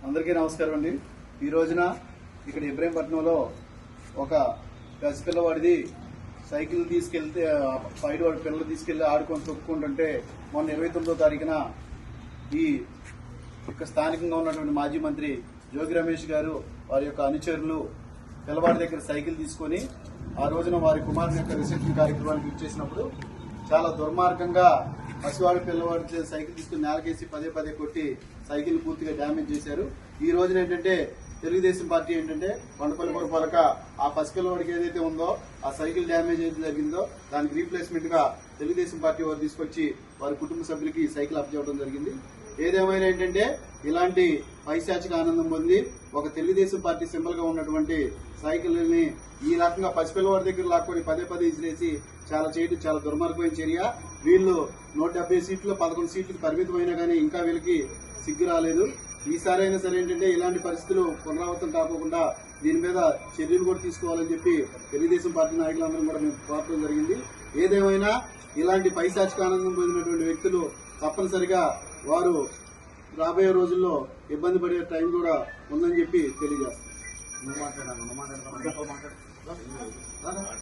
అందరికీ నమస్కారం అండి. ఈ రోజున ఇక్కడ ఇబ్రహీంపట్నంలో ఒక పసిపిల్లవాడిది సైకిల్ తీసుకెళ్తే సైడ్ వాడి పిల్లలు తీసుకెళ్లి ఆడుకొని తొక్కుకుంటుంటే మొన్న 29వ తారీఖున ఈ స్థానికంగా ఉన్నటువంటి మాజీ మంత్రి జోగి రమేష్ గారు వారి యొక్క అనుచరులు పిల్లవాడి దగ్గర సైకిల్ తీసుకొని ఆ రోజున వారి కుమారుని యొక్క రిసెప్షన్ కార్యక్రమానికి ఇచ్చేసినప్పుడు చాలా దుర్మార్గంగా పసివాడి పిల్లవాడి సైకిల్ తీసుకుని నేలకేసి పదే పదే కొట్టి సైకిల్ పూర్తిగా డ్యామేజ్ చేశారు. ఈ రోజున ఏంటంటే తెలుగుదేశం పార్టీ ఏంటంటే కొండపల్లి పురపాలక ఆ పసిపిల్లవాడికి ఏదైతే ఉందో ఆ సైకిల్ డ్యామేజ్ ఏదైతే జరిగిందో దానికి రీప్లేస్మెంట్ గా తెలుగుదేశం పార్టీ వారు తీసుకొచ్చి వారి కుటుంబ సభ్యులకి సైకిల్ అప్పచెప్పడం జరిగింది. ఏదేమైనా ఏంటంటే ఇలాంటి పైశాచిక ఆనందం పొంది ఒక తెలుగుదేశం పార్టీ సింబల్ గా ఉన్నటువంటి సైకిల్ ని ఈ రకంగా పసిపిల్లవాడి దగ్గర లాక్కొని పదే పదే ఇసిరేసి చేయడం చాలా దుర్మార్గమైన చర్య. వీళ్ళు 170 సీట్లు 11 సీట్లకు పరిమితమైనా కానీ ఇంకా వీళ్ళకి సిగ్గు రాలేదు. ఈసారి అయినా సరే ఏంటంటే ఇలాంటి పరిస్థితులు పునరావృతం కాకుండా దీని మీద చర్యలు కూడా తీసుకోవాలని చెప్పి తెలుగుదేశం పార్టీ నాయకులందరం కూడా మేము కోరడం జరిగింది. ఏదేమైనా ఇలాంటి పైశాచిక ఆనందం పొందినటువంటి వ్యక్తులు తప్పనిసరిగా వారు రాబోయే రోజుల్లో ఇబ్బంది పడే టైం కూడా ఉందని చెప్పి తెలియజేస్తాం.